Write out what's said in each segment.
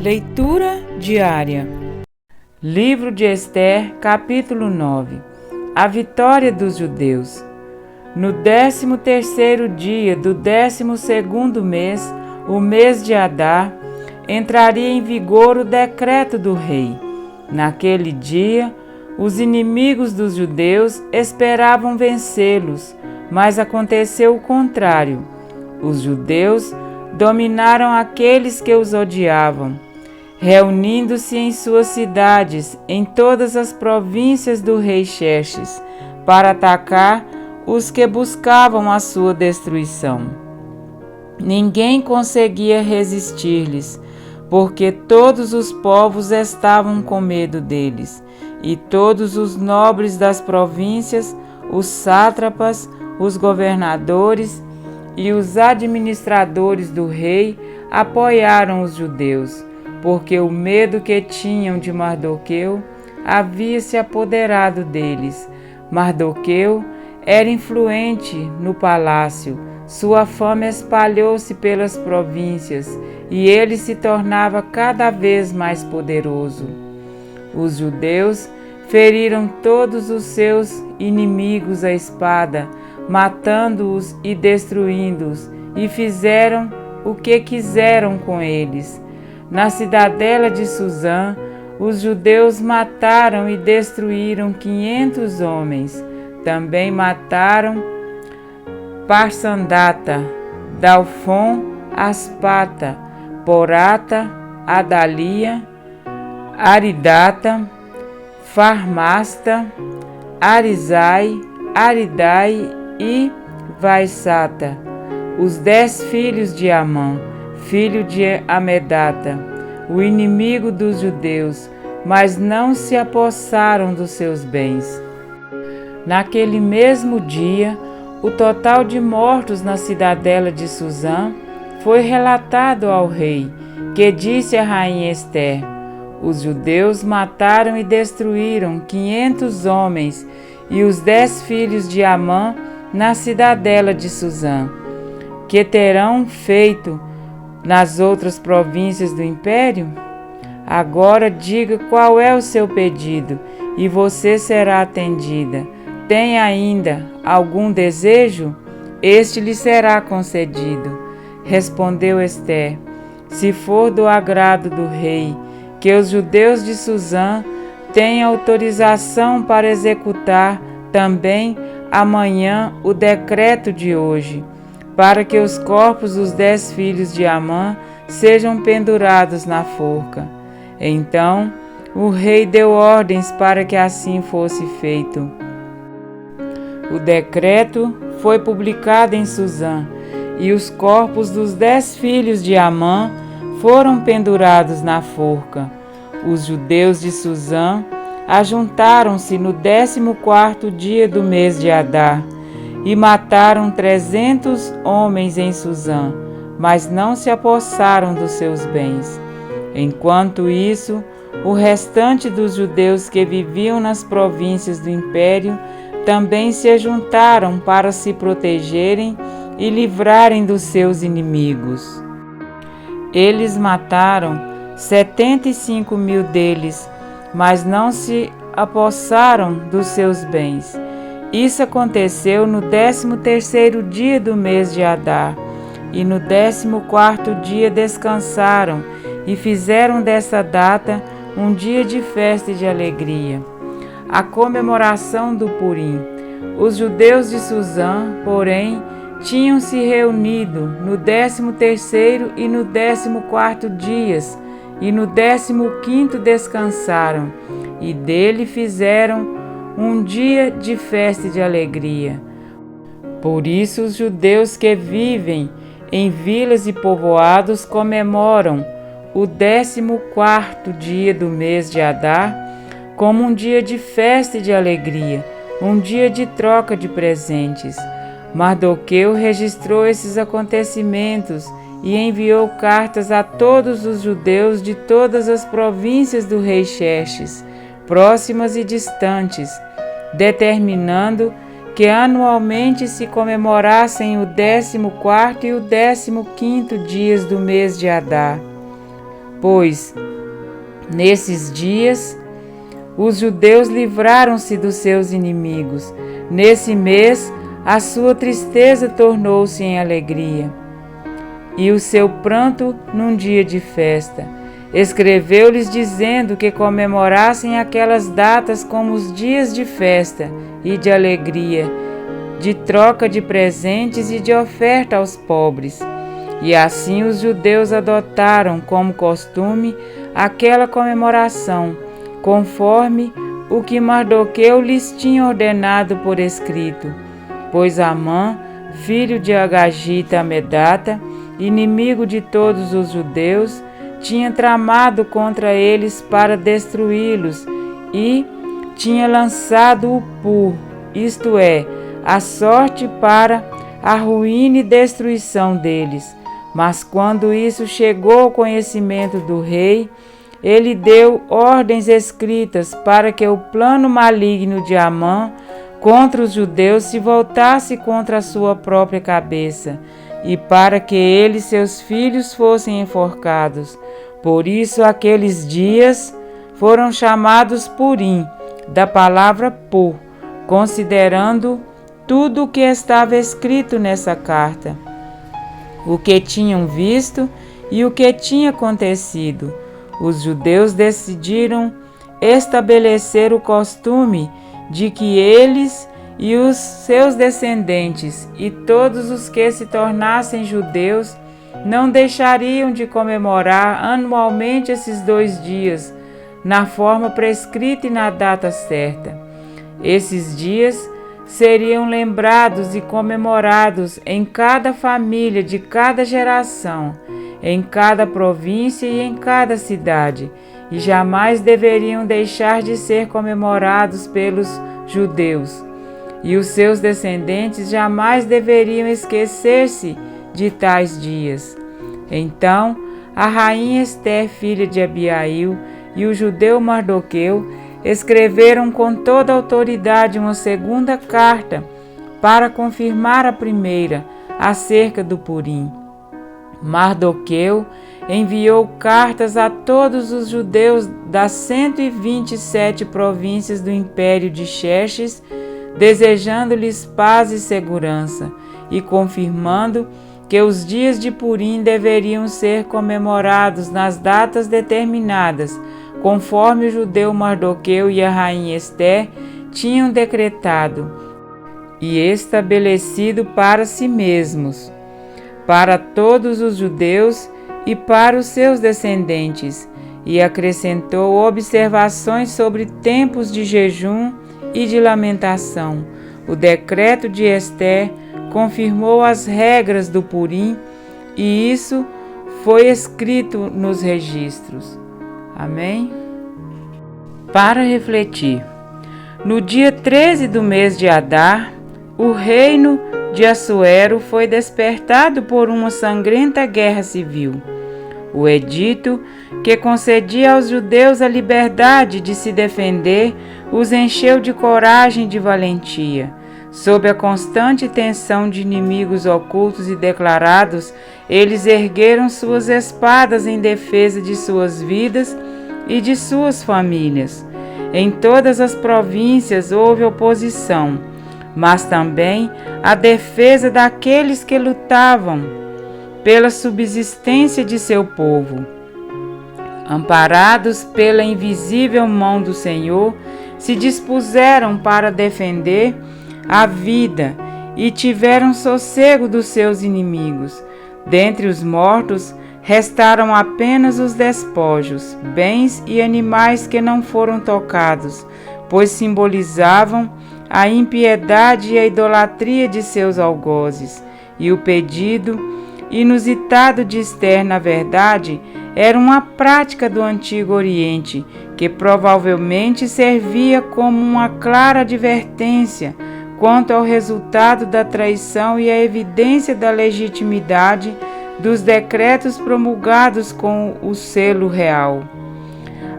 Leitura diária. Livro de Ester, capítulo 9. A vitória dos judeus. No 13º dia do 12º mês, o mês de Adar, entraria em vigor o decreto do rei. Naquele dia, os inimigos dos judeus esperavam vencê-los, mas aconteceu o contrário. Os judeus dominaram aqueles que os odiavam, reunindo-se em suas cidades, em todas as províncias do rei Xerxes, para atacar os que buscavam a sua destruição. Ninguém conseguia resistir-lhes, porque todos os povos estavam com medo deles, e todos os nobres das províncias, os sátrapas, os governadores e os administradores do rei apoiaram os judeus, porque o medo que tinham de Mardoqueu havia se apoderado deles. Mardoqueu era influente no palácio, sua fama espalhou-se pelas províncias e ele se tornava cada vez mais poderoso. Os judeus feriram todos os seus inimigos à espada, matando-os e destruindo-os, e fizeram o que quiseram com eles. Na cidadela de Suzã, os judeus mataram e destruíram 500 homens. Também mataram Parsandata, Dalfon, Aspata, Porata, Adalia, Aridata, Farmasta, Arizai, Aridai e Vaisata, os 10 filhos de Amã, filho de Amedata, o inimigo dos judeus, mas não se apossaram dos seus bens. Naquele mesmo dia, o total de mortos na cidadela de Suzã foi relatado ao rei, que disse à rainha Ester: os judeus mataram e destruíram 500 homens e os 10 filhos de Amã na cidadela de Suzã. Que terão feito nas outras províncias do império? Agora diga qual é o seu pedido, e você será atendida. Tem ainda algum desejo? Este lhe será concedido. Respondeu Ester: se for do agrado do rei, que os judeus de Suzã tenham autorização para executar também amanhã o decreto de hoje, para que os corpos dos 10 filhos de Amã sejam pendurados na forca. Então o rei deu ordens para que assim fosse feito. O decreto foi publicado em Suzã, e os corpos dos 10 filhos de Amã foram pendurados na forca. Os judeus de Suzã ajuntaram-se no 14º dia do mês de Adar, e mataram 300 homens em Suzã, mas não se apossaram dos seus bens. Enquanto isso, o restante dos judeus que viviam nas províncias do império também se ajuntaram para se protegerem e livrarem dos seus inimigos. Eles mataram 75.000 deles, mas não se apossaram dos seus bens. Isso aconteceu no 13º dia do mês de Adar, e no 14º dia descansaram, e fizeram dessa data um dia de festa e de alegria, a comemoração do Purim. Os judeus de Suzã, porém, tinham se reunido no 13º e no 14º dias, e no 15º descansaram, e dele fizeram um dia de festa e de alegria. Por isso os judeus que vivem em vilas e povoados comemoram o 14º dia do mês de Adar como um dia de festa e de alegria, um dia de troca de presentes. Mardoqueu registrou esses acontecimentos e enviou cartas a todos os judeus de todas as províncias do rei Xerxes, próximas e distantes, determinando que anualmente se comemorassem o 14º e o 15º dias do mês de Adar. pois nesses dias os judeus livraram-se dos seus inimigos. Nesse mês, a sua tristeza tornou-se em alegria, e o seu pranto num dia de festa. Escreveu-lhes dizendo que comemorassem aquelas datas como os dias de festa e de alegria, de troca de presentes e de oferta aos pobres. E assim os judeus adotaram como costume aquela comemoração, conforme o que Mardoqueu lhes tinha ordenado por escrito, pois Amã, filho de Agagita Amedata, inimigo de todos os judeus, tinha tramado contra eles para destruí-los e tinha lançado o pur, isto é, a sorte para a ruína e destruição deles. Mas quando isso chegou ao conhecimento do rei, ele deu ordens escritas para que o plano maligno de Amã contra os judeus se voltasse contra a sua própria cabeça, e para que ele e seus filhos fossem enforcados. Por isso aqueles dias foram chamados Purim, da palavra pur, considerando tudo o que estava escrito nessa carta, o que tinham visto e o que tinha acontecido. Os judeus decidiram estabelecer o costume de que eles e os seus descendentes e todos os que se tornassem judeus não deixariam de comemorar anualmente esses 2 dias, na forma prescrita e na data certa. Esses dias seriam lembrados e comemorados em cada família de cada geração, em cada província e em cada cidade, e jamais deveriam deixar de ser comemorados pelos judeus. E os seus descendentes jamais deveriam esquecer-se de tais dias. Então, a rainha Ester, filha de Abiail, e o judeu Mardoqueu escreveram com toda a autoridade uma segunda carta para confirmar a primeira acerca do Purim. Mardoqueu enviou cartas a todos os judeus das 127 províncias do império de Xerxes, desejando-lhes paz e segurança, e confirmando que os dias de Purim deveriam ser comemorados nas datas determinadas, conforme o judeu Mardoqueu e a rainha Ester tinham decretado e estabelecido para si mesmos, para todos os judeus e para os seus descendentes, e acrescentou observações sobre tempos de jejum e de lamentação. O decreto de Ester confirmou as regras do Purim, e isso foi escrito nos registros. Amém? Para refletir, no dia 13 do mês de Adar, o reino de Assuero foi despertado por uma sangrenta guerra civil. O edito, que concedia aos judeus a liberdade de se defender, os encheu de coragem e de valentia. Sob a constante tensão de inimigos ocultos e declarados, eles ergueram suas espadas em defesa de suas vidas e de suas famílias. Em todas as províncias houve oposição, mas também a defesa daqueles que lutavam pela subsistência de seu povo. Amparados pela invisível mão do Senhor, se dispuseram para defender a vida e tiveram sossego dos seus inimigos. Dentre os mortos, restaram apenas os despojos, bens e animais que não foram tocados, pois simbolizavam a impiedade e a idolatria de seus algozes. E o pedido inusitado de Ester, na verdade, era uma prática do Antigo Oriente, que provavelmente servia como uma clara advertência quanto ao resultado da traição e a evidência da legitimidade dos decretos promulgados com o selo real.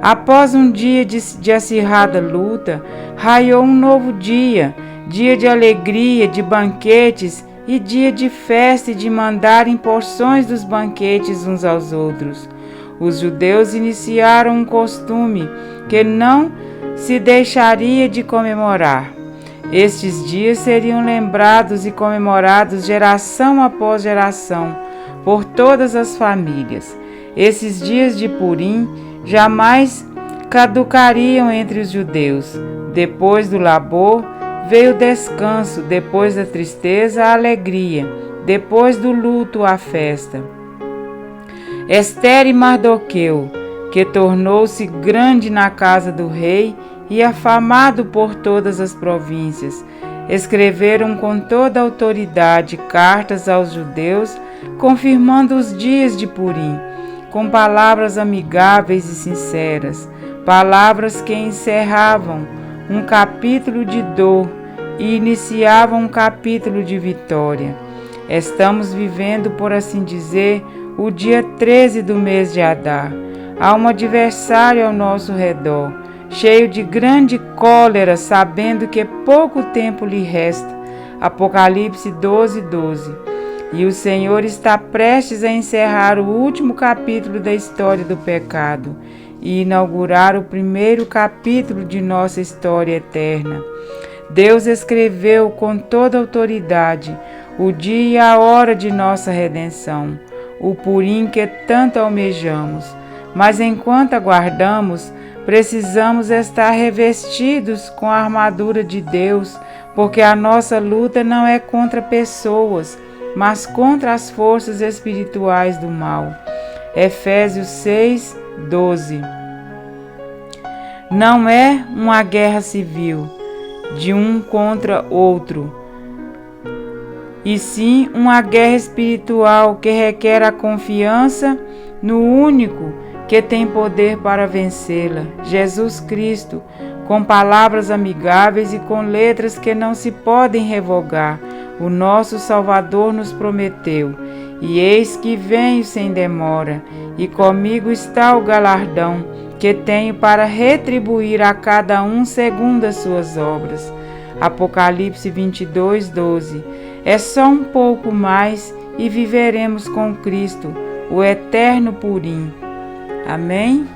Após um dia de acirrada luta, raiou um novo dia, dia de alegria, de banquetes e dia de festa e de mandarem porções dos banquetes uns aos outros. Os judeus iniciaram um costume que não se deixaria de comemorar. Estes dias seriam lembrados e comemorados geração após geração, por todas as famílias. Esses dias de Purim jamais caducariam entre os judeus. Depois do labor veio o descanso, depois da tristeza a alegria, depois do luto a festa. Ester e Mardoqueu, que tornou-se grande na casa do rei e afamado por todas as províncias, escreveram com toda a autoridade cartas aos judeus, confirmando os dias de Purim, com palavras amigáveis e sinceras, palavras que encerravam um capítulo de dor e iniciavam um capítulo de vitória. Estamos vivendo, por assim dizer, o dia 13 do mês de Adar. Há um adversário ao nosso redor, cheio de grande cólera, sabendo que pouco tempo lhe resta. Apocalipse 12:12. E o Senhor está prestes a encerrar o último capítulo da história do pecado e inaugurar o primeiro capítulo de nossa história eterna. Deus escreveu com toda autoridade o dia e a hora de nossa redenção, o Purim que tanto almejamos. Mas enquanto aguardamos, precisamos estar revestidos com a armadura de Deus, porque a nossa luta não é contra pessoas, mas contra as forças espirituais do mal. Efésios 6:12. Não é uma guerra civil, de um contra outro, e sim uma guerra espiritual que requer a confiança no único que tem poder para vencê-la, Jesus Cristo, com palavras amigáveis e com letras que não se podem revogar. O nosso Salvador nos prometeu: e eis que venho sem demora, e comigo está o galardão que tenho para retribuir a cada um segundo as suas obras. Apocalipse 22:12. É só um pouco mais e viveremos com Cristo, o eterno Purim. Amém?